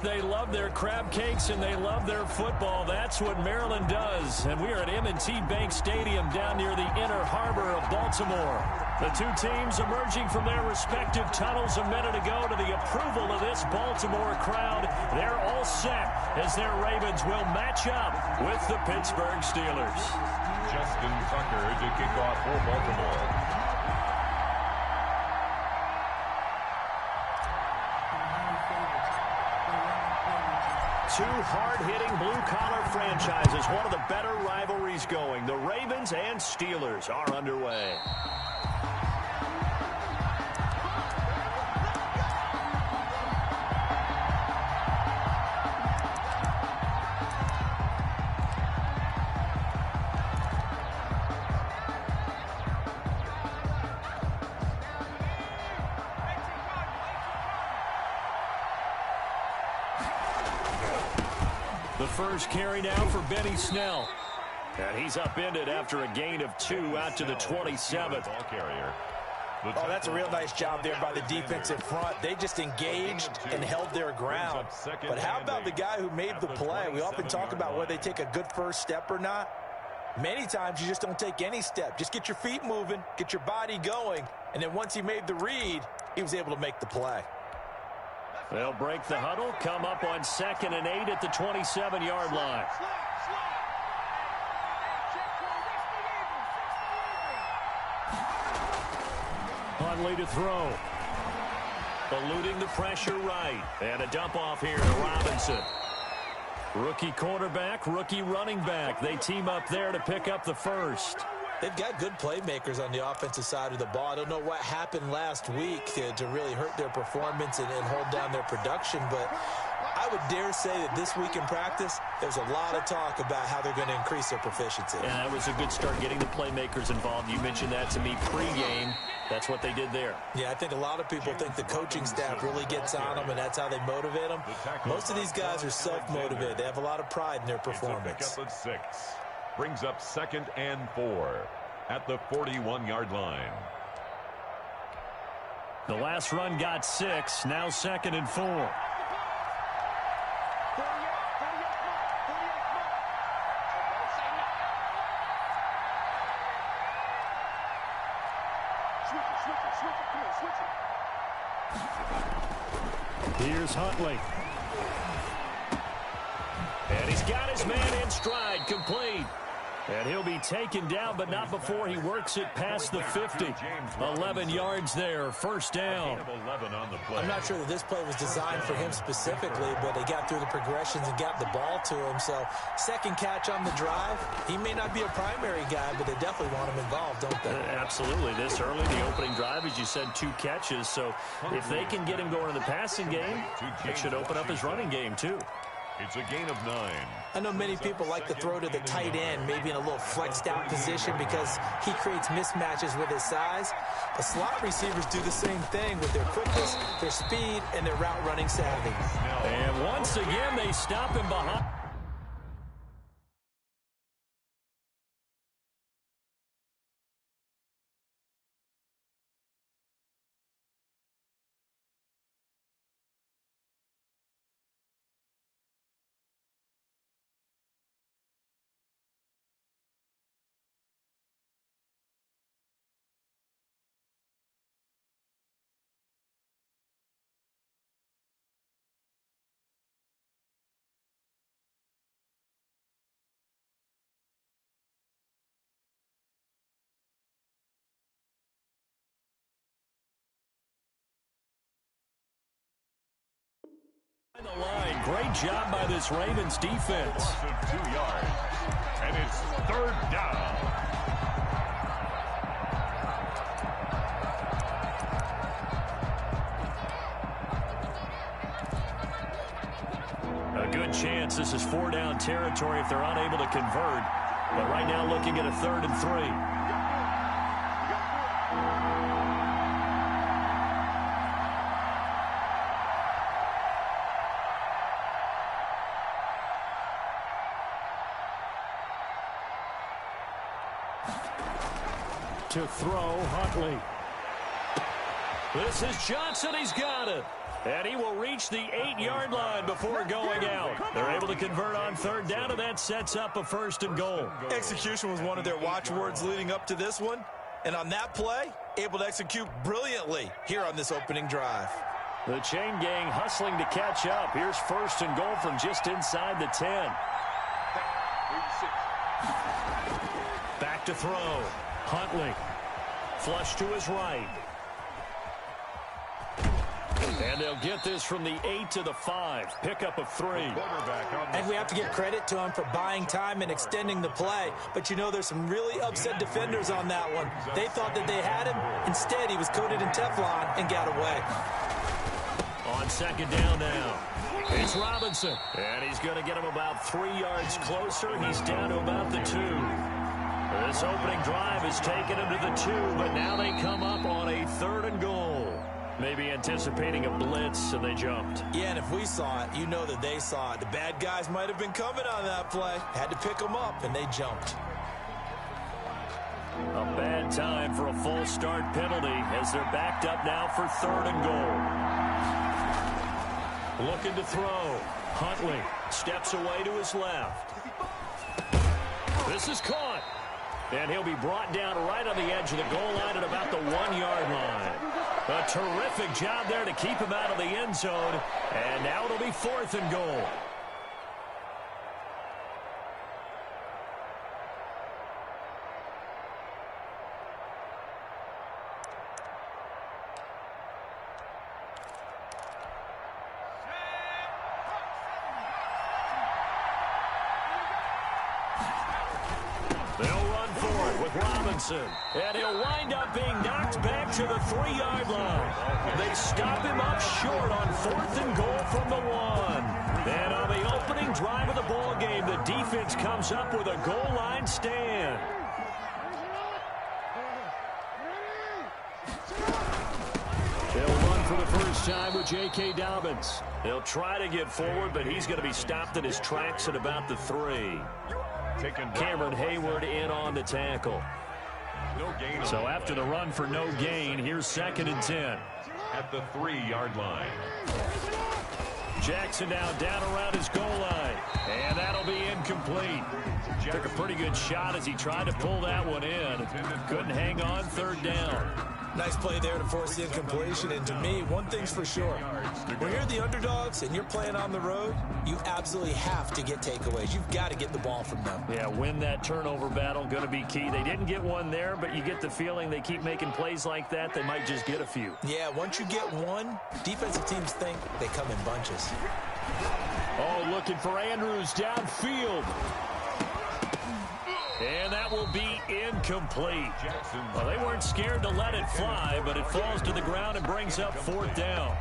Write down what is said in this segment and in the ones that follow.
they love their crab cakes and they love their football. That's what Maryland does. And we are at M&T Bank Stadium down near the Inner Harbor of Baltimore. The two teams emerging from their respective tunnels a minute ago to the approval of this Baltimore crowd. They're all set as their Ravens will match up with the Pittsburgh Steelers. Justin Tucker to kick off for Baltimore. Two hard-hitting blue-collar franchises, one of the better rivalries going. The Ravens and Steelers are underway. The first carry now for Benny Snell. And he's upended after a gain of 2 out to the 27th. Ball carrier. Oh, that's a real nice job there by the defensive front. They just engaged and held their ground. But how about the guy who made the play? We often talk about whether they take a good first step or not. Many times you just don't take any step. Just get your feet moving, get your body going, and then once he made the read, he was able to make the play. They'll break the huddle, come up on 2nd and 8 at the 27-yard line. Huntley to throw. Eluding the pressure right. And a dump off here to Robinson. Rookie quarterback, rookie running back. They team up there to pick up the first. They've got good playmakers on the offensive side of the ball. I don't know what happened last week to really hurt their performance and hold down their production, but I would dare say that this week in practice, there's a lot of talk about how they're going to increase their proficiency. And that was a good start getting the playmakers involved. You mentioned that to me pregame. That's what they did there. Yeah, I think a lot of people think the coaching staff really gets on them, and that's how they motivate them. Most of these guys are self-motivated. They have a lot of pride in their performance. It's a pickup of 6. Brings up 2nd and 4 at the 41-yard line. The last run got 6. Now 2nd and 4. Here's Huntley. And he's got his man in stride, complete. And he'll be taken down, but not before he works it past the 50. 11 yards there, first down. I'm not sure that this play was designed for him specifically, but they got through the progressions and got the ball to him. So, second catch on the drive. He may not be a primary guy, but they definitely want him involved, don't they? Absolutely. This early, the opening drive, as you said, 2 catches. So, if they can get him going in the passing game, it should open up his running game, too. It's a gain of 9. I know many people like to throw to the tight end, maybe in a little flexed out position because he creates mismatches with his size. But slot receivers do the same thing with their quickness, their speed, and their route running savvy. And once again, they stop him behind. The line. Great job by this Ravens defense. 2 yards. And it's 3rd down. A good chance this is 4-down territory if they're unable to convert. But right now looking at a 3rd and 3. To throw, Huntley. This is Johnson. He's got it. And he will reach the 8-yard line before going out. They're able to convert on third down, and that sets up a 1st and goal. Execution was one of their watchwords leading up to this one. And on that play, able to execute brilliantly here on this opening drive. The chain gang hustling to catch up. Here's 1st and goal from just inside the 10. Back to throw. Huntley. Flush to his right. And they'll get this from the 8 to the 5. Pickup of 3. And we have to give credit to him for buying time and extending the play. But you know, there's some really upset defenders on that one. They thought that they had him. Instead, he was coated in Teflon and got away. On 2nd down now. It's Robinson. And he's going to get him about 3 yards closer. He's down to about the 2. This opening drive has taken him to the 2, but now they come up on a 3rd and goal. Maybe anticipating a blitz, and they jumped. Yeah, and if we saw it, you know that they saw it. The bad guys might have been coming on that play. Had to pick them up, and they jumped. A bad time for a false start penalty as they're backed up now for 3rd and goal. Looking to throw. Huntley steps away to his left. This is caught. And he'll be brought down right on the edge of the goal line at about the 1-yard line. A terrific job there to keep him out of the end zone. And now it'll be 4th and goal. And he'll wind up being knocked back to the 3-yard line. They stop him up short on 4th and goal from the 1. And on the opening drive of the ball game, the defense comes up with a goal line stand. They'll run for the first time with J.K. Dobbins. They'll try to get forward, but he's going to be stopped in his tracks at about the 3. Cameron Hayward in on the tackle. So after the run for no gain, here's 2nd and 10. At the 3-yard line. Jackson now down around his goal line. And that'll be incomplete. Took a pretty good shot as he tried to pull that one in. Couldn't hang on 3rd down. Nice play there to force the incompletion. And to me, one thing's for sure. When you're the underdogs and you're playing on the road, you absolutely have to get takeaways. You've got to get the ball from them. Yeah, win that turnover battle, going to be key. They didn't get one there, but you get the feeling they keep making plays like that, they might just get a few. Yeah, once you get one, defensive teams think they come in bunches. Oh, looking for Andrews downfield. And that will be incomplete. Well, they weren't scared to let it fly, but it falls to the ground and brings up 4th down.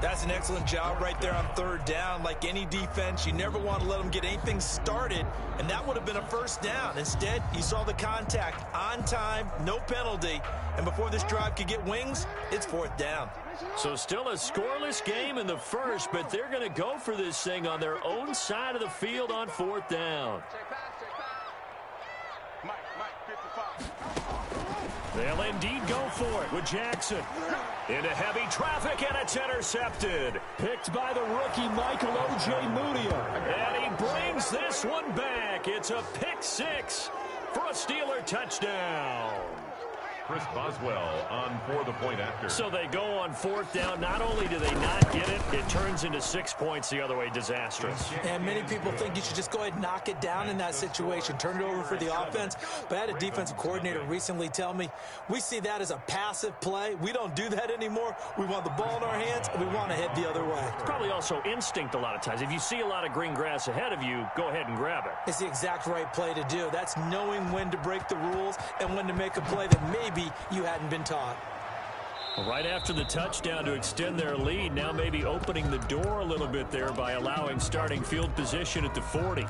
That's an excellent job right there on 3rd down. Like any defense, you never want to let them get anything started, and that would have been a 1st down. Instead, you saw the contact on time, no penalty, and before this drive could get wings, it's 4th down. So still a scoreless game in the 1st, but they're going to go for this thing on their own side of the field on 4th down. They'll indeed go for it with Jackson. Into heavy traffic, and it's intercepted. Picked by the rookie Michael O.J. Mudia. And he brings this one back. It's a pick 6 for a Steeler touchdown. Chris Boswell on for the point after. So they go on 4th down. Not only do they not get it, it turns into 6 points the other way. Disastrous. And many people think you should just go ahead and knock it down in that situation. Turn it over for the offense. But I had a defensive coordinator recently tell me, we see that as a passive play. We don't do that anymore. We want the ball in our hands, and we want to head the other way. It's probably also instinct a lot of times. If you see a lot of green grass ahead of you, go ahead and grab it. It's the exact right play to do. That's knowing when to break the rules and when to make a play that maybe you hadn't been taught. Right after the touchdown to extend their lead, now maybe opening the door a little bit there by allowing starting field position at the 40.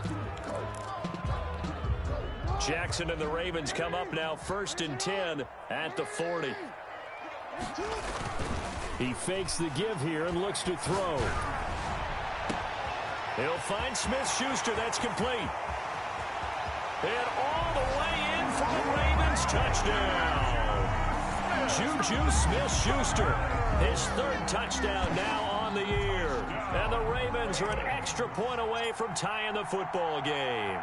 Jackson and the Ravens come up now 1st and 10 at the 40. He fakes the give here and looks to throw. He'll find Smith-Schuster. That's complete. And all the way in for the Ravens touchdown. Juju Smith-Schuster, his third touchdown now on the year. And the Ravens are an extra point away from tying the football game.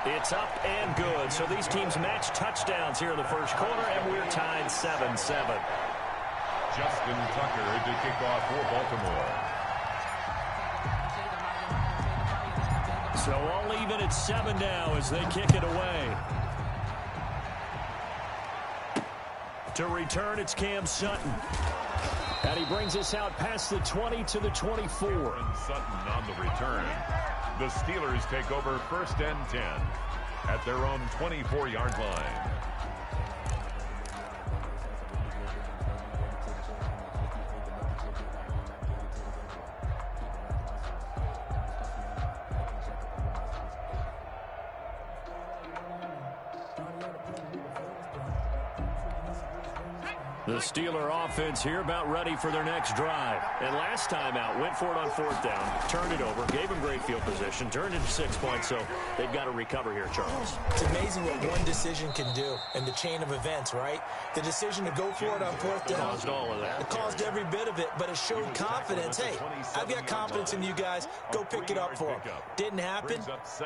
It's up and good. So these teams match touchdowns here in the first quarter, and we're tied 7-7. Justin Tucker to kick off for Baltimore. So all even at 7 now as they kick it away. To return, it's Cam Sutton. And he brings us out past the 20 to the 24. And Sutton on the return. The Steelers take over 1st and 10 at their own 24-yard line. The Steeler offense here about ready for their next drive. And last time out, went for it on 4th down, turned it over, gave them great field position, turned it to 6 points, so they've got to recover here, Charles. It's amazing what one decision can do in the chain of events, right? The decision to go for it on 4th down. Caused all of that. It caused every bit of it, but it showed confidence. Hey, I've got confidence in you guys. Go pick it up for them. Didn't happen.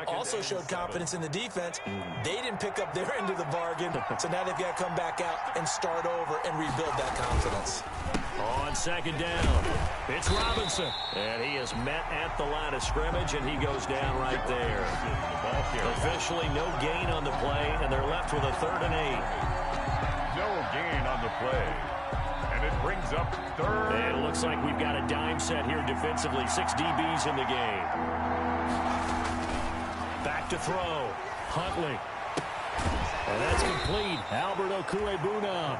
Also showed confidence in the defense. They didn't pick up their end of the bargain, so now they've got to come back out and start over and rebuild that confidence. On 2nd down, it's Robinson. And he is met at the line of scrimmage, and he goes down right there. Officially no gain on the play, and they're left with a 3rd and 8. No gain on the play. And it brings up 3rd. And it looks like we've got a dime set here defensively. 6 DBs in the game. Back to throw. Huntley. And that's complete. Albert Okwuegbunam.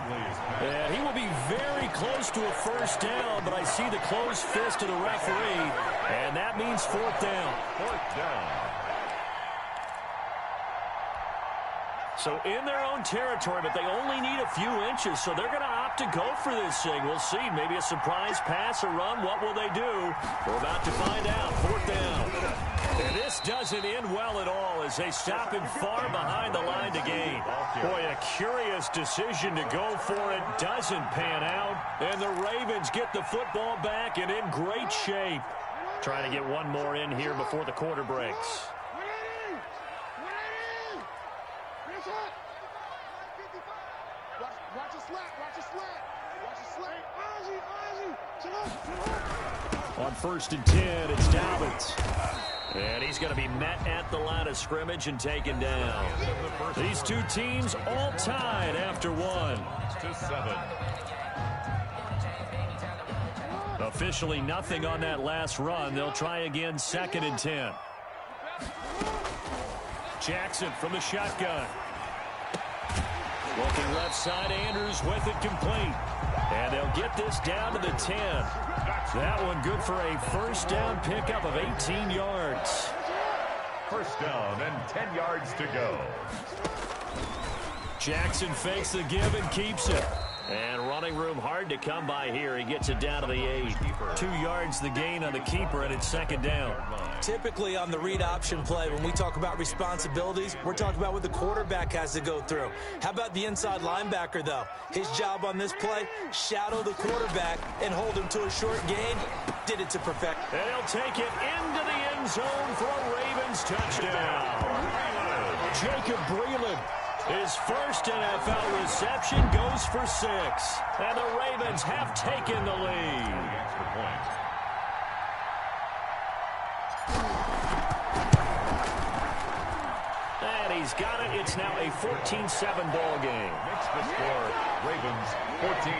And he will be very close to a 1st down, but I see the closed fist of the referee, and that means 4th down. 4th down. So in their own territory, but they only need a few inches, so they're going to opt to go for this thing. We'll see. Maybe a surprise pass or run. What will they do? We're about to find out. 4th down. And this doesn't end well at all as they stop him far behind the line to gain. Boy, a curious decision to go for it. Doesn't pan out. And the Ravens get the football back and in great shape. Trying to get one more in here before the quarter breaks. On 1st and 10, it's Dobbins. And he's going to be met at the line of scrimmage and taken down. These two teams all tied after 1. To 7. Officially nothing on that last run. They'll try again 2nd and 10. Jackson from the shotgun. Looking left side, Andrews with it complete. And they'll get this down to the 10. That one good for a 1st down pickup of 18 yards. 1st down and 10 yards to go. Jackson fakes the give and keeps it. And running room hard to come by here. He gets it down to the 8. 2 yards the gain on the keeper, and it's 2nd down. Typically on the read option play, when we talk about responsibilities, we're talking about what the quarterback has to go through. How about the inside linebacker, though? His job on this play, shadow the quarterback and hold him to a short gain. Did it to perfection. And he'll take it into the end zone for a Ravens touchdown. Jacob Breeland. His first NFL reception goes for 6. And the Ravens have taken the lead. Extra point. And he's got it. It's now a 14-7 ball game. Makes the score Ravens 14.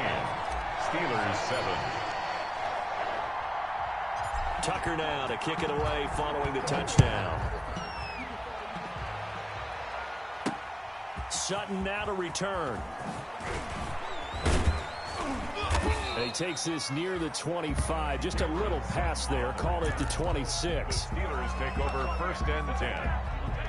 Steelers 7. Tucker now to kick it away following the touchdown. Sutton now to return. And he takes this near the 25. Just a little pass there. Call it the 26. Steelers take over 1st and 10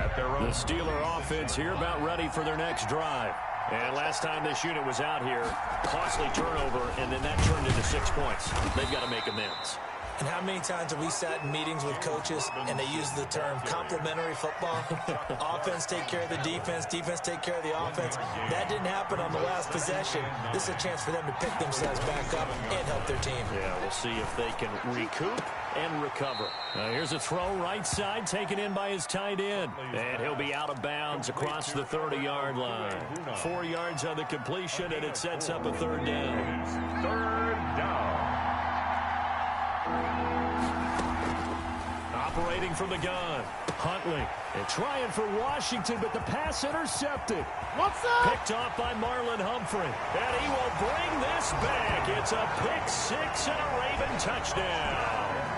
at their own. The Steeler offense here about ready for their next drive. And last time this unit was out here, costly turnover, and then that turned into 6 points. They've got to make amends. And how many times have we sat in meetings with coaches and they use the term complementary football? Offense take care of the defense, defense take care of the offense. That didn't happen on the last possession. This is a chance for them to pick themselves back up and help their team. Yeah, we'll see if they can recoup and recover. Now here's a throw right side taken in by his tight end. And he'll be out of bounds across the 30-yard line. 4 yards on the completion, and it sets up a third down. Third down. Operating from the gun, Huntley. And trying for Washington, but the pass intercepted. What's up? Picked off by Marlon Humphrey. And he will bring this back. It's a pick six and a Raven touchdown.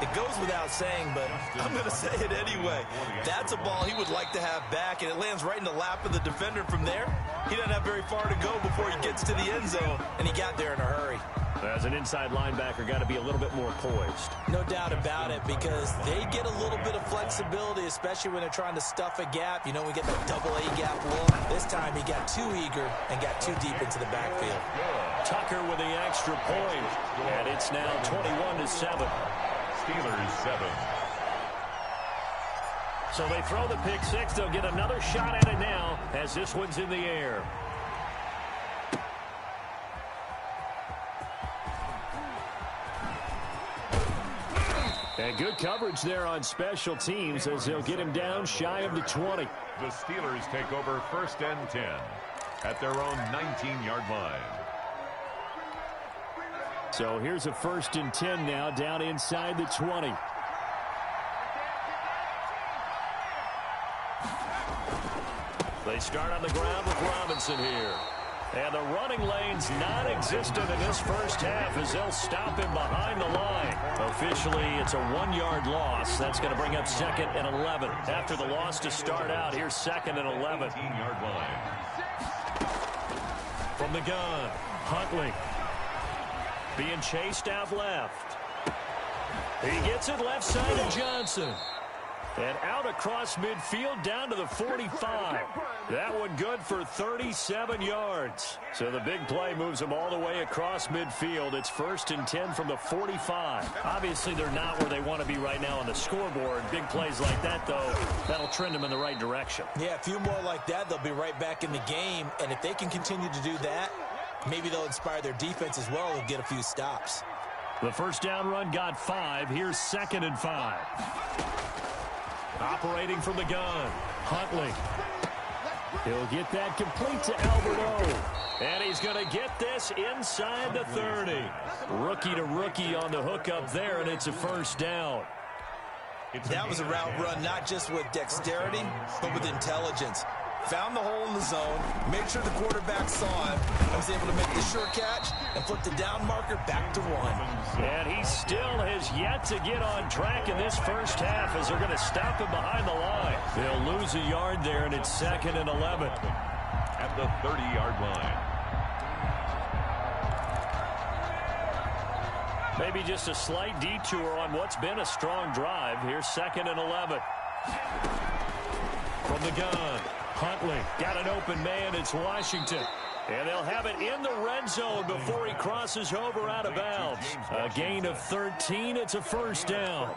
It goes without saying, but I'm going to say it anyway. That's a ball he would like to have back, and it lands right in the lap of the defender from there. He doesn't have very far to go before he gets to the end zone, and he got there in a hurry. As an inside linebacker, got to be a little bit more poised. No doubt about it, because they get a little bit of flexibility, especially when they're trying to stuff a gap. You know, we get that double A gap look. This time he got too eager and got too deep into the backfield. Tucker with the extra point, and it's now 21-7. Steelers 7. So they throw the pick six. They'll get another shot at it now as this one's in the air. And good coverage there on special teams as they'll get him down shy of the 20. The Steelers take over 1st and 10 at their own 19-yard line. So here's a 1st and 10 now down inside the 20. They start on the ground with Robinson here. And the running lane's non-existent in this first half as they'll stop him behind the line. Officially, it's a 1-yard loss. That's going to bring up 2nd and 11. After the loss to start out, here's 2nd and 11. 18-yard line. From the gun, Huntley. Being chased out left. He gets it left side of Johnson. And out across midfield down to the 45. That one good for 37 yards. So the big play moves them all the way across midfield. It's 1st and 10 from the 45. Obviously, they're not where they want to be right now on the scoreboard. Big plays like that, though, that'll trend them in the right direction. Yeah, a few more like that, they'll be right back in the game. And if they can continue to do that, maybe they'll inspire their defense as well and get a few stops. The first down run got 5. Here's 2nd and 5. Operating from the gun, Huntley. He'll get that complete to Alberto. And he's going to get this inside the 30. Rookie to rookie on the hook up there, and it's a first down. That was a route run not just with dexterity, but with intelligence. Found the hole in the zone, made sure the quarterback saw him, and was able to make the sure catch and flip the down marker back to 1. And he still has yet to get on track in this first half as they're going to stop him behind the line. They'll lose a yard there, and it's 2nd and 11. At the 30-yard line. Maybe just a slight detour on what's been a strong drive. Here's 2nd and 11. From the gun, Huntley got an open man. It's Washington. And they'll have it in the red zone before he crosses over out of bounds. A gain of 13. It's a first down.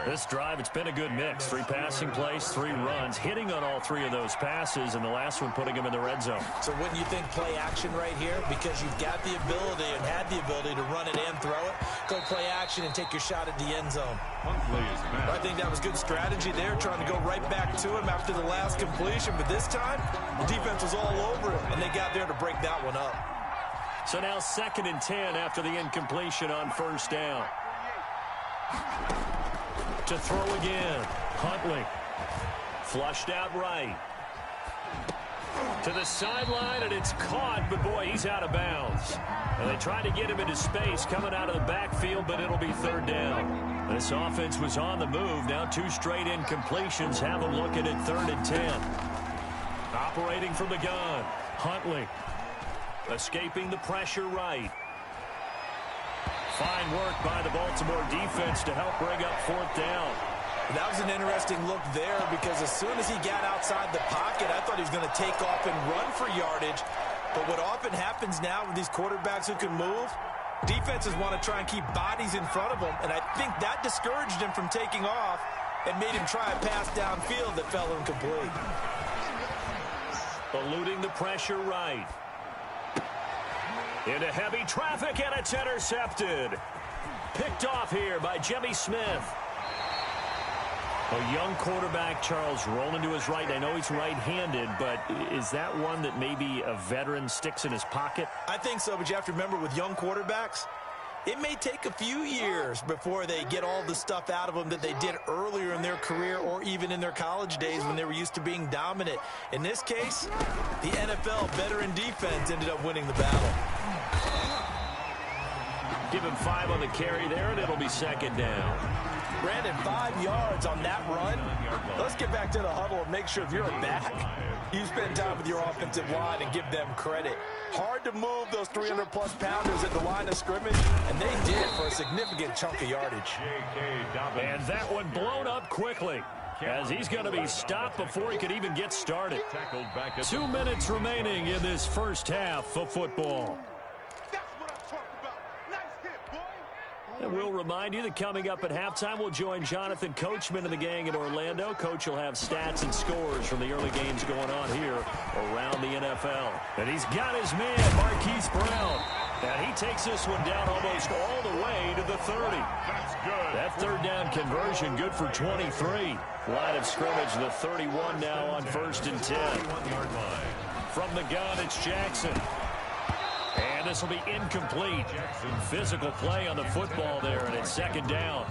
This drive, it's been a good mix. 3 passing plays, 3 runs, hitting on all 3 of those passes, and the last one putting him in the red zone. So wouldn't you think play action right here? Because you've got the ability and had the ability to run it and throw it. Go play action and take your shot at the end zone. I think that was good strategy there, trying to go right back to him after the last completion. But this time, the defense was all over him, and they got there to break that one up. So now 2nd and 10 after the incompletion on first down. To throw again, Huntley. Flushed out right. To the sideline, and it's caught, but boy, he's out of bounds. And they tried to get him into space coming out of the backfield, but it'll be 3rd down. This offense was on the move. Now 2 straight incompletions have them looking at 3rd and 10. Operating from the gun, Huntley. Escaping the pressure right. Fine work by the Baltimore defense to help bring up 4th down. That was an interesting look there because as soon as he got outside the pocket, I thought he was going to take off and run for yardage. But what often happens now with these quarterbacks who can move, Defenses want to try and keep bodies in front of him, and I think that discouraged him from taking off and made him try a pass downfield that fell incomplete. Eluding the pressure right. Into heavy traffic, and it's intercepted. Picked off here by Jimmy Smith. A young quarterback, Charles, rolling to his right. I know he's right-handed, but is that one that maybe a veteran sticks in his pocket? I think so, but you have to remember with young quarterbacks, it may take a few years before they get all the stuff out of them that they did earlier in their career or even in their college days when they were used to being dominant. In this case, the NFL veteran defense ended up winning the battle. Give him 5 on the carry there, and it'll be second down. Brandon, 5 yards on that run. Let's get back to the huddle and make sure if you're a back, you spend time with your offensive line and give them credit. Hard to move those 300-plus pounders at the line of scrimmage, and they did for a significant chunk of yardage. And that one blown up quickly, as he's going to be stopped before he could even get started. 2 minutes remaining in this first half of football. And we'll remind you that coming up at halftime, we'll join Jonathan Coachman and the gang in Orlando. Coach will have stats and scores from the early games going on here around the NFL. And he's got his man, Marquise Brown. And he takes this one down almost all the way to the 30. That's good. That third down conversion good for 23. Line of scrimmage, the 31 now on 1st and 10. From the gun, it's Jackson. And this will be incomplete. Physical play on the football there, and it's second down.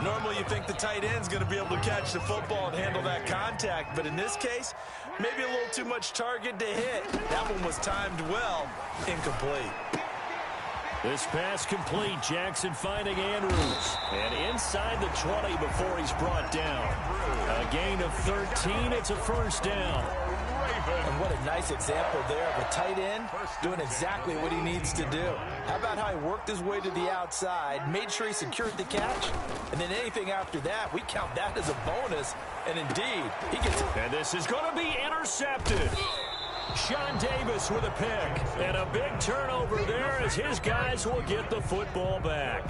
Normally you think the tight end's going to be able to catch the football and handle that contact, but in this case, maybe a little too much target to hit. That one was timed well. Incomplete. This pass complete. Jackson finding Andrews. And inside the 20 before he's brought down. A gain of 13. It's a first down. And what a nice example there of a tight end doing exactly what he needs to do. How about how he worked his way to the outside, made sure he secured the catch, and then anything after that, we count that as a bonus. And indeed, he gets it. And this is going to be intercepted. Sean Davis with a pick. And a big turnover there as his guys will get the football back.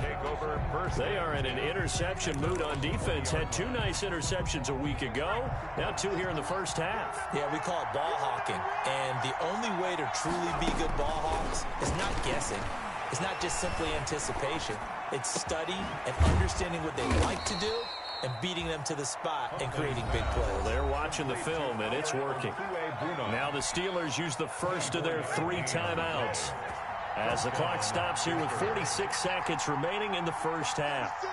They are in an interception mood on defense. Had 2 nice interceptions a week ago. Now 2 here in the first half. Yeah, we call it ball hawking. And the only way to truly be good ball hawks is not guessing. It's not just simply anticipation. It's study and understanding what they like to do and beating them to the spot and creating big plays. Well, they're watching the film, and it's working. Now the Steelers use the first of their 3 timeouts as the clock stops here with 46 seconds remaining in the first half.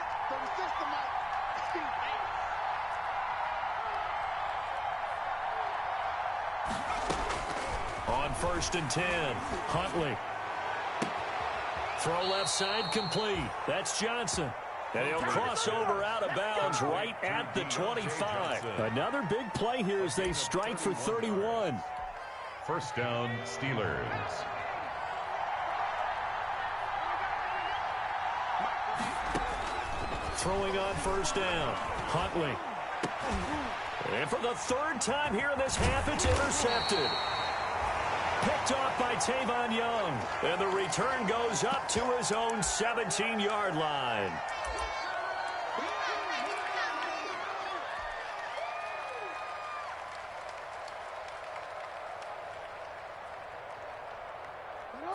On 1st and 10, Huntley. Throw left side complete. That's Johnson. And he'll cross over out of bounds right at the 25. Another big play here as they strike for 31. First down, Steelers. Throwing on first down, Huntley. And for the 3rd time here in this half, it's intercepted. Picked off by Tavon Young. And the return goes up to his own 17-yard line.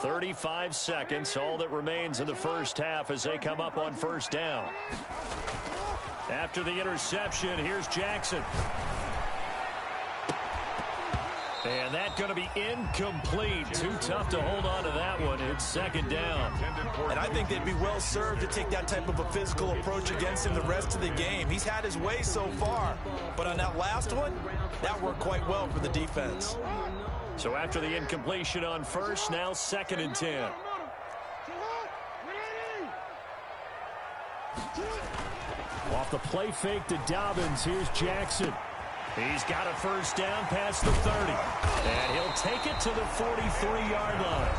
.35 seconds, all that remains in the first half as they come up on first down. After the interception, here's Jackson. And that's going to be incomplete. Too tough to hold on to that one. It's second down. And I think they'd be well served to take that type of a physical approach against him the rest of the game. He's had his way so far. But on that last one, that worked quite well for the defense. So after the incompletion on first, now 2nd and 10. Off the play fake to Dobbins, here's Jackson. He's got a first down past the 30. And he'll take it to the 43-yard line.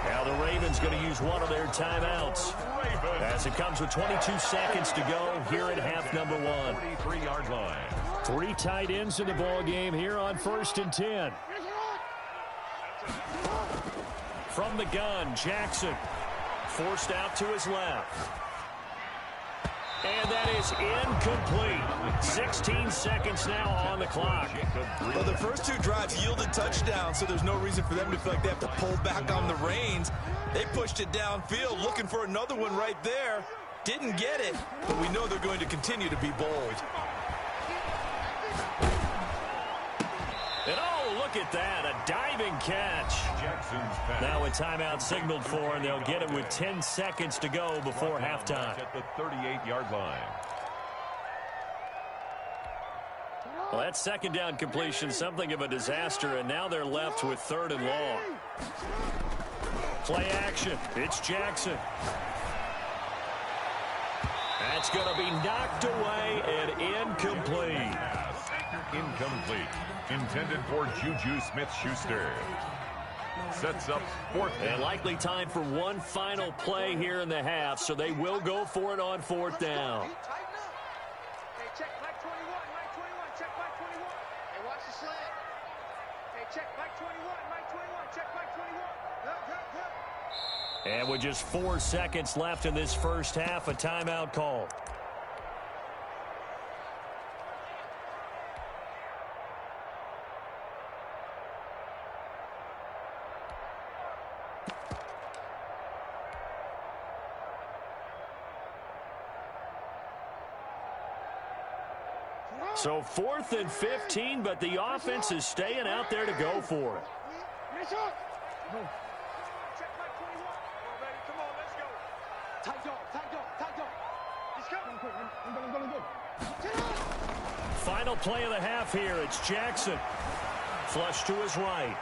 Now the Ravens going to use one of their timeouts as it comes with 22 seconds to go here at half number 1. 43-yard line. 3 tight ends in the ball game here on 1st and 10. From the gun, Jackson forced out to his left. And that is incomplete. 16 seconds now on the clock. Well, the first two drives yielded touchdowns, so there's no reason for them to feel like they have to pull back on the reins. They pushed it downfield, looking for another one right there. Didn't get it, but we know they're going to continue to be bold. And oh, look at that, a diving catch. Now a timeout signaled for, and they'll get it with 10 seconds to go before halftime. At the 38-yard line. Well, that second down completion, something of a disaster, and now they're left with 3rd and long. Play action. It's Jackson. That's going to be knocked away and incomplete. Incomplete. Intended for Juju Smith-Schuster. Sets up 4th down. And likely time for one final play here in the half, so they will go for it on 4th down. Hey, check Mike 21, Mike 21, check Mike 21. Hey, watch the slant. Hey, check Mike 21, Mike 21, check Mike 21. Good. And with just 4 seconds left in this first half, a timeout call. So 4th and 15, but the offense is staying out there to go for it. Check Mike 21. Come on, let's go. Tight dog. Let's go. Final play of the half here. It's Jackson. Flush to his right.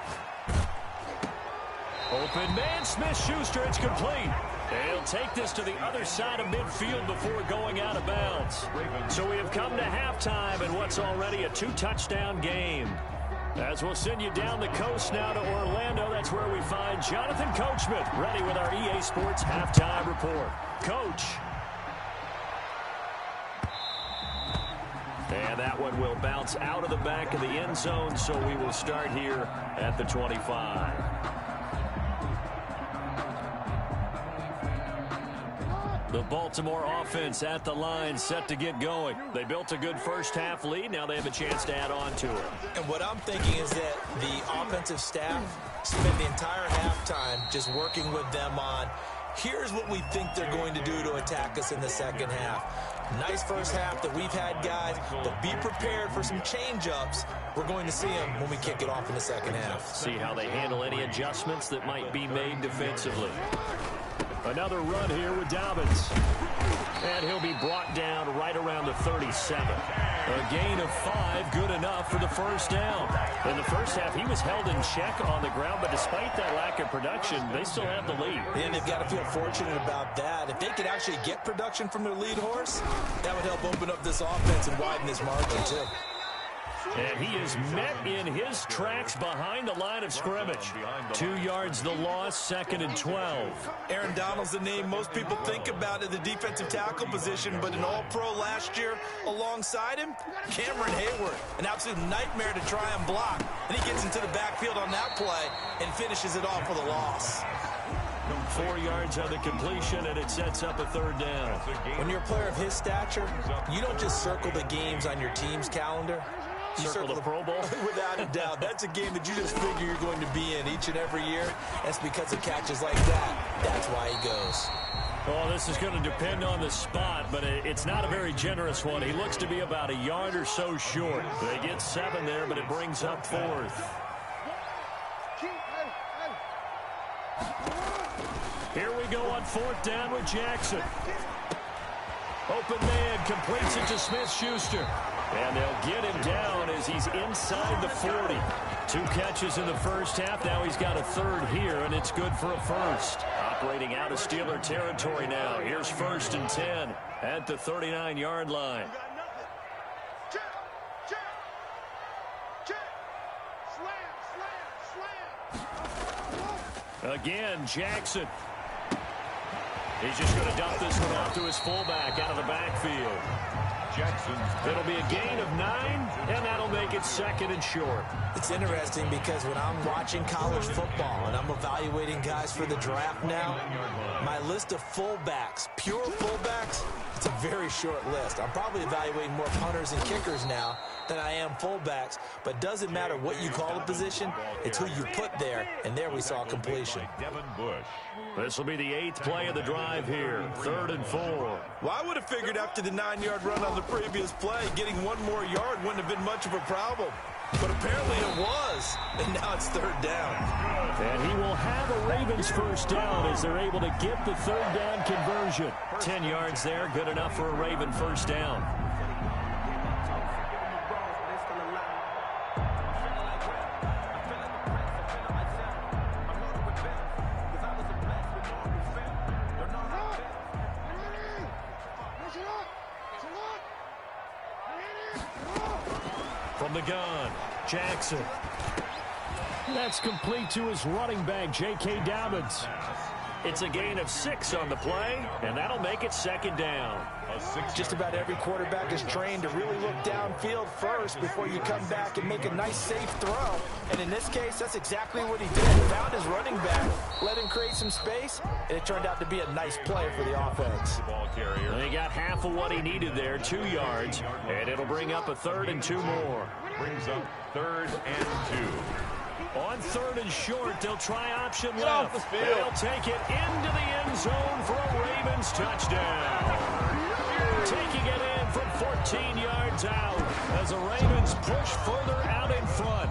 Open man, Smith-Schuster. It's complete. They'll take this to the other side of midfield before going out of bounds. So we have come to halftime in what's already a 2-touchdown game. As we'll send you down the coast now to Orlando, that's where we find Jonathan Coachman, ready with our EA Sports halftime report. Coach. And that one will bounce out of the back of the end zone, so we will start here at the 25. The Baltimore offense at the line, set to get going. They built a good first half lead. Now they have a chance to add on to it. And what I'm thinking is that the offensive staff spent the entire halftime just working with them on, here's what we think they're going to do to attack us in the second half. Nice first half that we've had, guys, but be prepared for some change-ups. We're going to see them when we kick it off in the second half. See how they handle any adjustments that might be made defensively. Another run here with Dobbins. And he'll be brought down right around the 37. A gain of 5, good enough for the first down. In the first half, he was held in check on the ground, but despite that lack of production, they still have the lead. And they've got to feel fortunate about that. If they could actually get production from their lead horse, that would help open up this offense and widen this margin, too. And he is met in his tracks behind the line of scrimmage. 2 yards the loss, 2nd and 12. Aaron Donald's the name most people think about at the defensive tackle position, but an all-pro last year alongside him, Cameron Hayward, an absolute nightmare to try and block. And he gets into the backfield on that play and finishes it off with a loss. 4 yards on the completion, and it sets up a 3rd down. When you're a player of his stature, you don't just circle the games on your team's calendar. You circle the Pro Bowl? Without a doubt. That's a game that you just figure you're going to be in each and every year. That's because of catches like that. That's why he goes. Well, this is going to depend on the spot, but it's not a very generous one. He looks to be about a yard or so short. They get 7 there, but it brings up 4th. Here we go on 4th down with Jackson. Open man completes it to Smith-Schuster. And they'll get him down as he's inside the 40. 2 catches in the first half. Now he's got a 3rd here, and it's good for a 1st. Operating out of Steeler territory now. Here's 1st and 10 at the 39-yard line. Again, Jackson. He's just going to dump this one off to his fullback out of the backfield. It'll be a gain of 9, and that'll make it 2nd and short. It's interesting because when I'm watching college football and I'm evaluating guys for the draft now, my list of fullbacks, pure fullbacks, it's a very short list. I'm probably evaluating more punters and kickers now than I am fullbacks, but it doesn't matter what you call a position, it's who you put there, and there we saw completion. This will be the 8th play of the drive here, 3rd and 4. Well, I would have figured after the 9-yard run on the previous play, getting 1 more yard wouldn't have been much of a problem. But apparently it was, and now it's 3rd down. And he will have a Ravens first down as they're able to get the 3rd down conversion. 10 yards there, good enough for a Raven first down. From the gun, Jackson. That's complete to his running back, J.K. Dobbins. It's a gain of 6 on the play, and that'll make it 2nd down. Just about every quarterback is trained to really look downfield first before you come back and make a nice, safe throw. And in this case, that's exactly what he did. Found his running back, let him create some space, and it turned out to be a nice play for the offense. And he got half of what he needed there, 2 yards, and it'll bring up a 3rd and 2 more. Brings up 3rd and 2. On 3rd and short, they'll try option left. They'll take it into the end zone for a Ravens touchdown. Taking it in from 14 yards out as the Ravens push further out in front.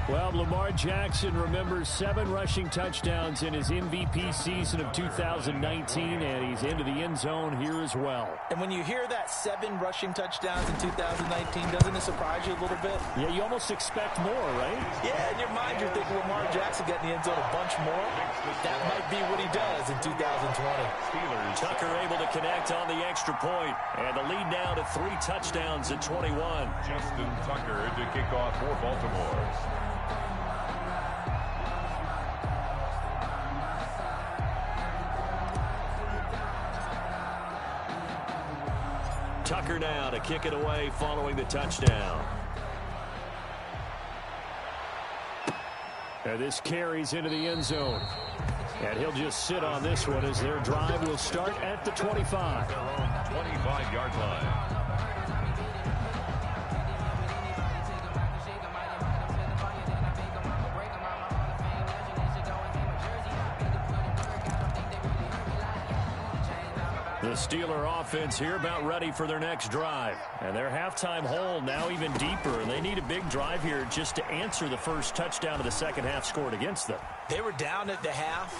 Well, Lamar Jackson remembers 7 rushing touchdowns in his MVP season of 2019, and he's into the end zone here as well. And when you hear that 7 rushing touchdowns in 2019, doesn't it surprise you a little bit? Yeah, you almost expect more, right? Yeah, in your mind, you're thinking Lamar Jackson got in the end zone a bunch more. That might be what he does in 2020. Tucker able to connect on the extra point, and the lead now to 3 touchdowns at 21. Justin Tucker to kick off for Baltimore. Tucker now to kick it away following the touchdown. And this carries into the end zone. And he'll just sit on this one as their drive will start at the 25. 25-yard line. The Steeler offense here about ready for their next drive. And their halftime hole now even deeper. And they need a big drive here just to answer the first touchdown of the second half scored against them. They were down at the half.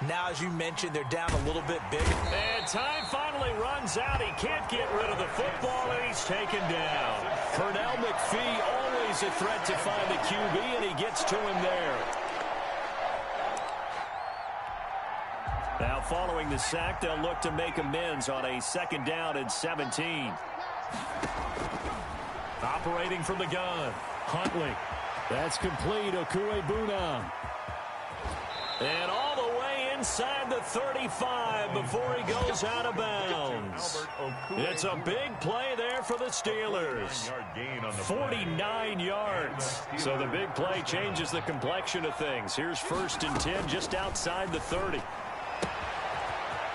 Now, as you mentioned, they're down a little bit bigger. And time finally runs out. He can't get rid of the football, and he's taken down. Pernell McPhee, always a threat to find the QB, and he gets to him there. Now, following the sack, they'll look to make amends on a 2nd down and 17. Operating from the gun, Huntley. That's complete, Okuegbunam. And all the way inside the 35 before he goes out of bounds. It's a big play there for the Steelers. 49 yards. So the big play changes the complexion of things. Here's 1st and 10 just outside the 30.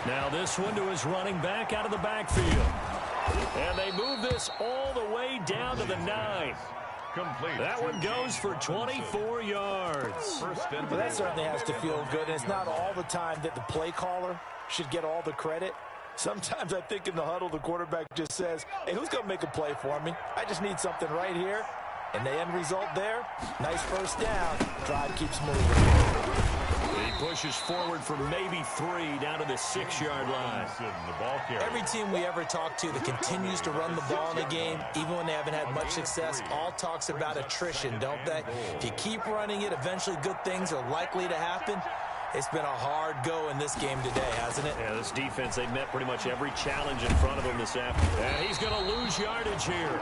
Now this one to his running back out of the backfield. And they move this all the way down to the 9. Complete. That one goes for 24 yards. Well, that certainly has to feel good. And it's not all the time that the play caller should get all the credit. Sometimes I think in the huddle, the quarterback just says, hey, who's going to make a play for me? I just need something right here. And the end result there, nice first down. Drive keeps moving. He pushes forward for maybe 3 down to the 6-yard line. Every team we ever talk to that continues to run the ball in a game, even when they haven't had much success, all talks about attrition, don't they? If you keep running it, eventually good things are likely to happen. It's been a hard go in this game today, hasn't it? Yeah, this defense, they met pretty much every challenge in front of them this afternoon. And he's going to lose yardage here,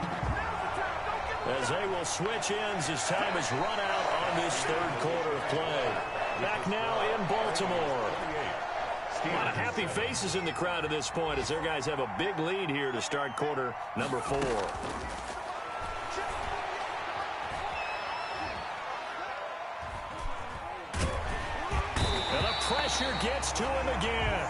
as they will switch ends as time is run out on this 3rd quarter of play. Back now in Baltimore. A lot of happy faces in the crowd at this point as their guys have a big lead here to start quarter number 4. And the pressure gets to him again.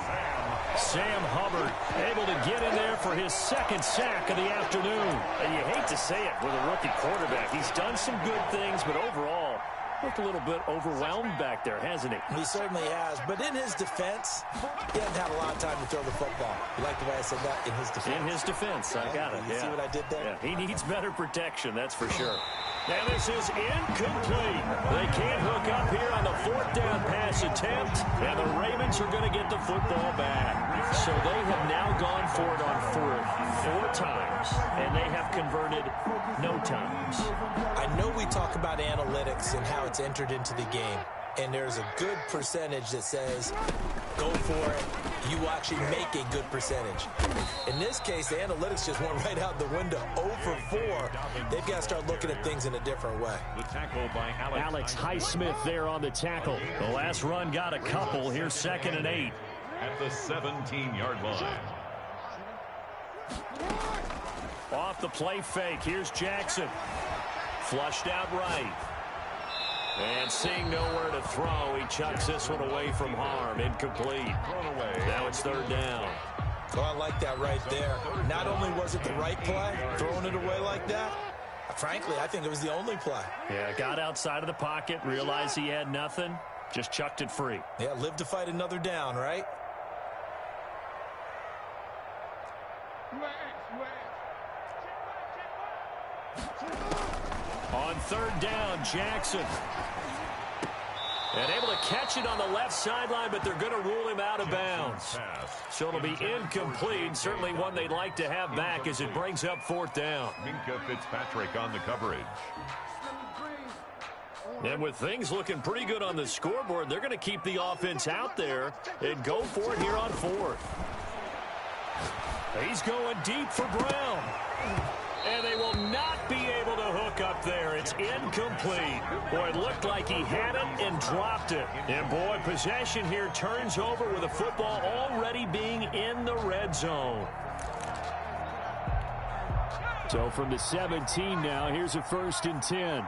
Sam Hubbard able to get in there for his second sack of the afternoon. And you hate to say it with a rookie quarterback. He's done some good things, but overall, looked a little bit overwhelmed back there, hasn't he? He certainly has. But in his defense, he hasn't had a lot of time to throw the football. You like the way I said that? In his defense. In his defense. I got it. You see what I did there? Yeah, he needs better protection, that's for sure. And this is incomplete. They can't hook up here on the 4th down pass attempt, and the Ravens are going to get the football back. So they have now gone for it on 4 times, and they have converted no times. I know we talk about analytics and how it's entered into the game, and there's a good percentage that says go for it. You will actually make a good percentage. In this case, the analytics just went right out the window. 0 for 4. They've got to start looking at things in a different way. The tackle by Alex Highsmith there on the tackle. The last run got a couple. Here's 2nd and 8. At the 17-yard line. Off the play fake. Here's Jackson. Flushed out right. And seeing nowhere to throw, he chucks this one away from harm. Incomplete. Now it's 3rd down. Oh, I like that right there. Not only was it the right play, throwing it away like that, frankly, I think it was the only play. Yeah, got outside of the pocket, realized he had nothing, just chucked it free. Yeah, live to fight another down, right? On 3rd down, Jackson. And able to catch it on the left sideline, but they're going to rule him out of bounds. So it'll be incomplete. Certainly one they'd like to have back as it brings up 4th down. Minkah Fitzpatrick on the coverage. And with things looking pretty good on the scoreboard, they're going to keep the offense out there and go for it here on 4th. He's going deep for Brown. And they will not be able to hook up there. It's incomplete. Boy, it looked like he had it and dropped it. And boy, possession here turns over with the football already being in the red zone. So from the 17 now, here's a 1st and 10.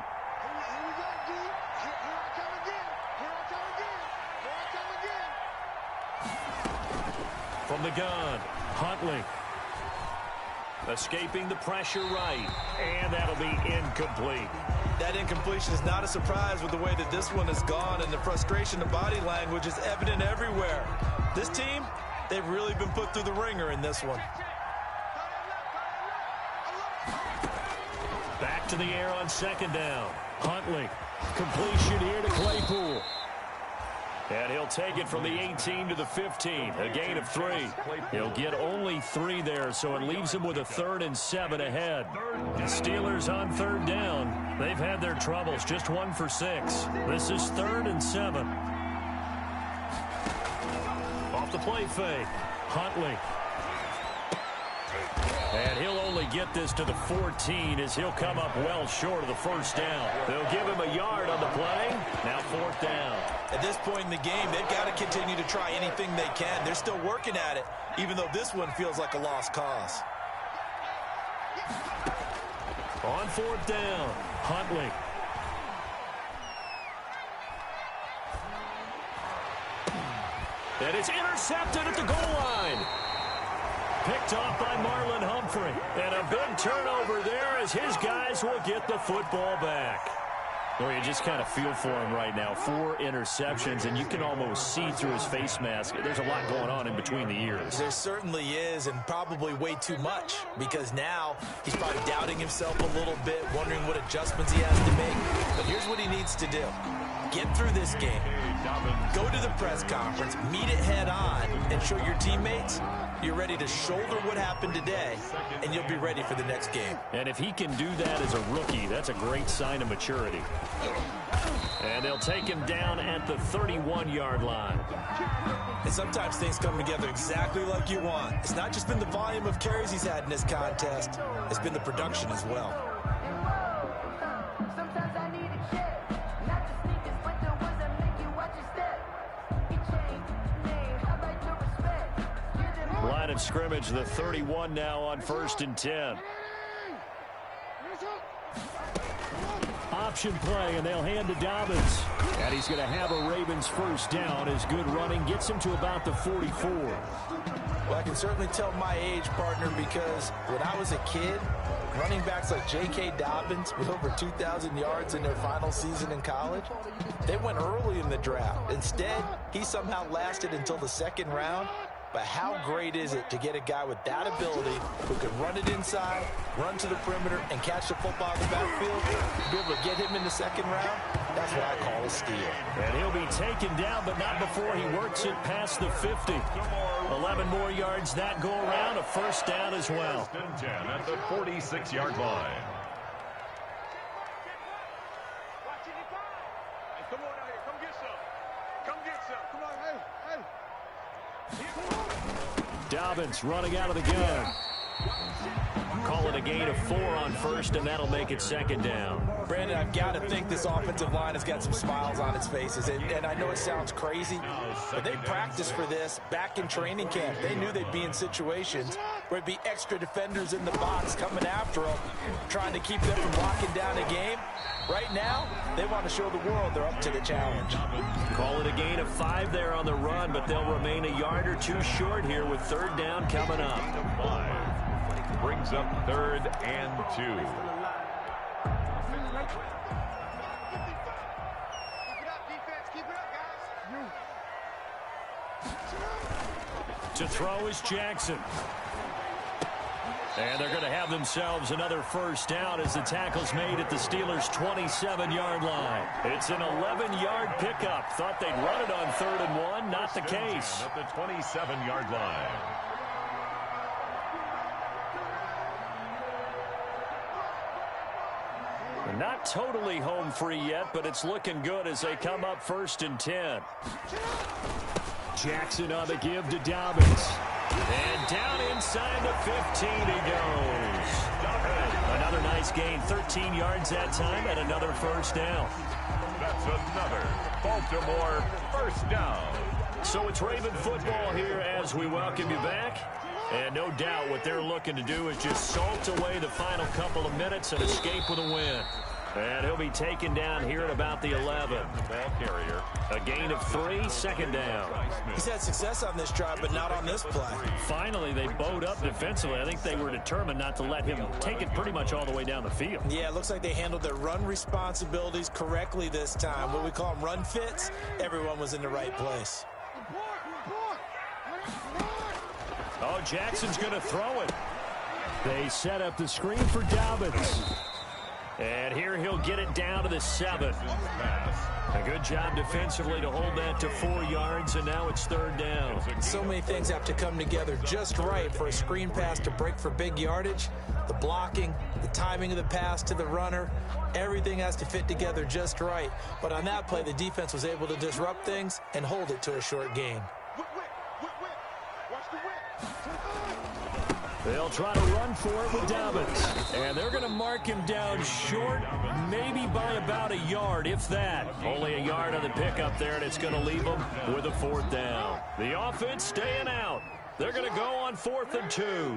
From the gun, Huntley. Escaping the pressure right, and that'll be incomplete. That incompletion is not a surprise with the way that this one has gone, and the frustration, the body language is evident everywhere. This team, they've really been put through the ringer in this one. Back to the air on 2nd down. Huntley, completion here to Claypool. And he'll take it from the 18 to the 15, a gain of 3. He'll get only 3 there, so it leaves him with a 3rd and 7 ahead. The Steelers on 3rd down. They've had their troubles, just 1 for 6. This is 3rd and 7. Off the play fake, Huntley. And he'll only get this to the 14 as he'll come up well short of the 1st down. They'll give him a yard on the play. Now 4th down. At this point in the game, they've got to continue to try anything they can. They're still working at it, even though this one feels like a lost cause. On 4th down, Huntley. And it's intercepted at the goal line. Picked off by Marlon Humphrey. And a big turnover there as his guys will get the football back. Well, you just kind of feel for him right now. 4 interceptions, and you can almost see through his face mask. There's a lot going on in between the ears. There certainly is, and probably way too much, because now he's probably doubting himself a little bit, wondering what adjustments he has to make. But here's what he needs to do. Get through this game. Go to the press conference, meet it head on, and show your teammates you're ready to shoulder what happened today, and you'll be ready for the next game. And if he can do that as a rookie, that's a great sign of maturity. And they'll take him down at the 31-yard line. And sometimes things come together exactly like you want. It's not just been the volume of carries he's had in this contest. It's been the production as well. line of scrimmage. The 31 now on 1st and 10. Option play, and they'll hand to Dobbins. And he's going to have a Ravens first down. His good running gets him to about the 44. Well, I can certainly tell my age, partner, because when I was a kid, running backs like J.K. Dobbins with over 2,000 yards in their final season in college, they went early in the draft. Instead, he somehow lasted until the 2nd round. But how great is it to get a guy with that ability who can run it inside, run to the perimeter, and catch the football in the backfield? Be able to get him in the 2nd round? That's what I call a steal. And he'll be taken down, but not before he works it past the 50. 11 more yards that go around, a first down as well. 10 at the 46-yard line. Come on out here. Come get some. Come get some. Come on, hey. Dobbins running out of the gun. Call it a gain of 4 on 1st, and that'll make it 2nd down. Brandon, I've got to think this offensive line has got some smiles on its faces. And I know it sounds crazy, but they practiced for this back in training camp. They knew they'd be in situations where there'd be extra defenders in the box coming after them, trying to keep them from locking down a game. Right now, they want to show the world they're up to the challenge. Call it a gain of 5 there on the run, but they'll remain a yard or 2 short here with 3rd down coming up. 5 brings up 3rd and 2. Keep it up, defense. Keep it up, guys. To throw is Jackson. And they're going to have themselves another first down as the tackle's made at the Steelers' 27-yard line. It's an 11-yard pickup. Thought they'd run it on 3rd and 1. Not the case. At the 27-yard line. They're not totally home free yet, but it's looking good as they come up 1st and 10. Jackson on the give to Dobbins. And down inside the 15 he goes. Another nice gain, 13 yards that time, and another first down. That's another Baltimore first down. So it's Raven football here as we welcome you back. And no doubt what they're looking to do is just salt away the final couple of minutes and escape with a win. And he'll be taken down here at about the 11. The ball carrier. A gain of 3, 2nd down. He's had success on this drive, but not on this play. Finally, they bowed up defensively. I think they were determined not to let him take it pretty much all the way down the field. Yeah, it looks like they handled their run responsibilities correctly this time. What we call them run fits, everyone was in the right place. Oh, Jackson's going to throw it. They set up the screen for Dobbins. And here he'll get it down to the 7. A good job defensively to hold that to 4 yards, and now it's 3rd down. So many things have to come together just right for a screen pass to break for big yardage. The blocking, the timing of the pass to the runner, everything has to fit together just right. But on that play, the defense was able to disrupt things and hold it to a short gain. Watch the whip. They'll try to run for it with Dobbins. And they're going to mark him down short, maybe by about a yard, if that. Only a yard on the pickup there, and it's going to leave them with a 4th down. The offense staying out. They're going to go on 4th and 2.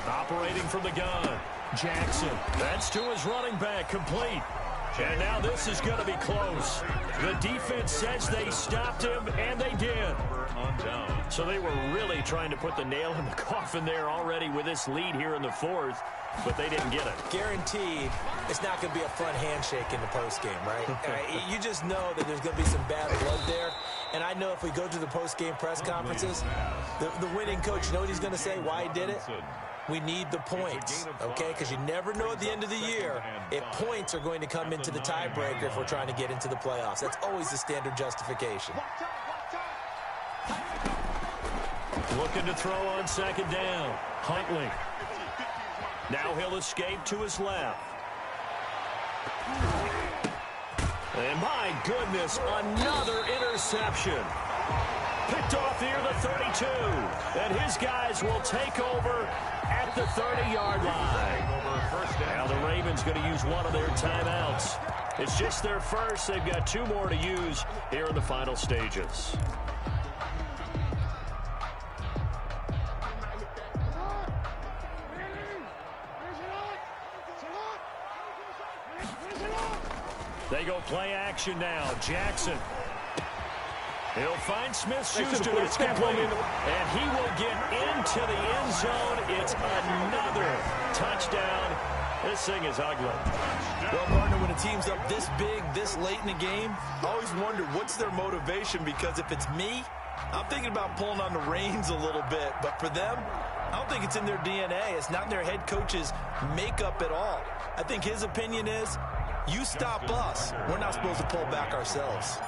Operating from the gun. Jackson. That's to his running back, complete. And now this is going to be close. The defense says they stopped him, and they did. So they were really trying to put the nail in the coffin there already with this lead here in the 4th, but they didn't get it. Guaranteed, it's not going to be a fun handshake in the postgame, right? You just know that there's going to be some bad blood there. And I know if we go to the postgame press conferences, the winning coach, you know what he's going to say, why he did it? We need the points, okay? Because you never know at the end of the year if points are going to come into the tiebreaker if we're trying to get into the playoffs. That's always the standard justification. Looking to throw on 2nd down. Huntley. Now he'll escape to his left. And my goodness, another interception. Picked off near the 32. And his guys will take over at the 30-yard line. Now the Ravens going to use one of their timeouts. It's just their first. They've got 2 more to use here in the final stages. They go play action now. Jackson. He'll find Smith-Schuster. It's complete. And he will get into the end zone. It's another touchdown. This thing is ugly. Well, partner, when a team's up this big, this late in the game, I always wonder what's their motivation, because if it's me, I'm thinking about pulling on the reins a little bit. But for them, I don't think it's in their DNA. It's not in their head coach's makeup at all. I think his opinion is, you stop us. We're not supposed to pull back ourselves.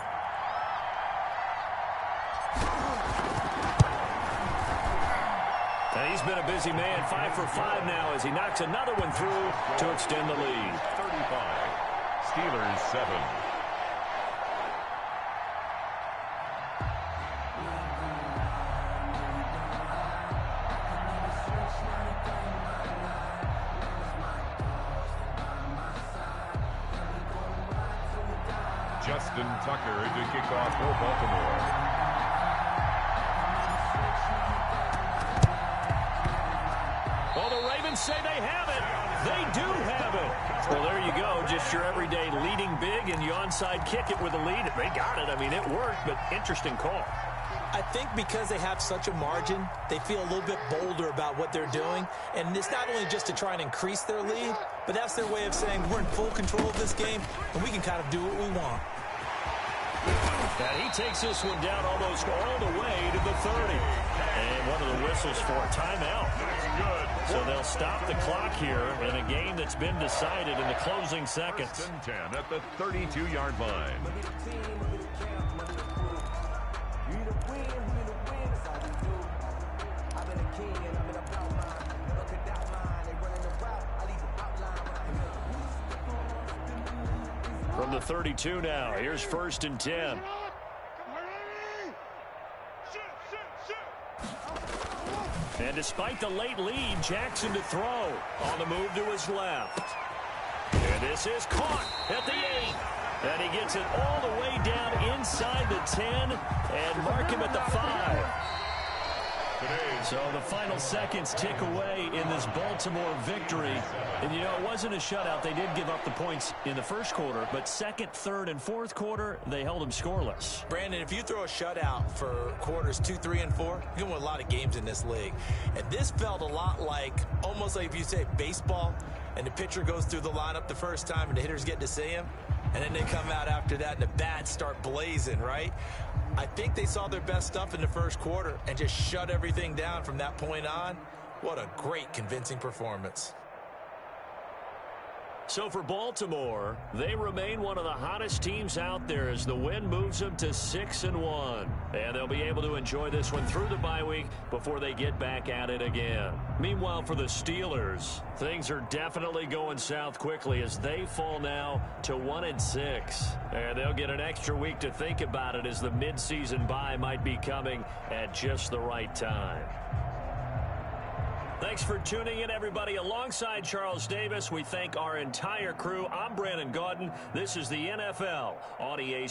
And he's been a busy man, 5 for 5 now as he knocks another one through to extend the lead. 35. Steelers 7. Justin Tucker to kick off for Baltimore. Well, the Ravens say they have it. They do have it. Well, there you go. Just your everyday leading big, and you onside kick it with a lead. They got it. I mean, it worked, but interesting call. I think because they have such a margin, they feel a little bit bolder about what they're doing. And it's not only just to try and increase their lead, but that's their way of saying we're in full control of this game, and we can kind of do what we want. And he takes this one down almost all the way to the 30. And one of the whistles for a timeout. So they'll stop the clock here in a game that's been decided in the closing seconds. 1st and 10 at the 32-yard line. From the 32 now, here's 1st and 10. And despite the late lead, Jackson to throw on the move to his left. And this is caught at the 8. And he gets it all the way down inside the 10 and mark him at the 5. So the final seconds tick away in this Baltimore victory. And, you know, it wasn't a shutout. They did give up the points in the first quarter, but second, third, and fourth quarter, they held them scoreless. Brandon, if you throw a shutout for quarters 2, 3, and 4, you're going to win a lot of games in this league. And this felt a lot like, almost like if you say baseball, and the pitcher goes through the lineup the first time and the hitters get to see him, and then they come out after that and the bats start blazing, right? I think they saw their best stuff in the first quarter and just shut everything down from that point on. What a great, convincing performance. So for Baltimore, they remain one of the hottest teams out there as the win moves them to 6-1. And they'll be able to enjoy this one through the bye week before they get back at it again. Meanwhile, for the Steelers, things are definitely going south quickly as they fall now to 1-6. And they'll get an extra week to think about it as the midseason bye might be coming at just the right time. Thanks for tuning in, everybody. Alongside Charles Davis, we thank our entire crew. I'm Brandon Gaudin. This is the NFL on EA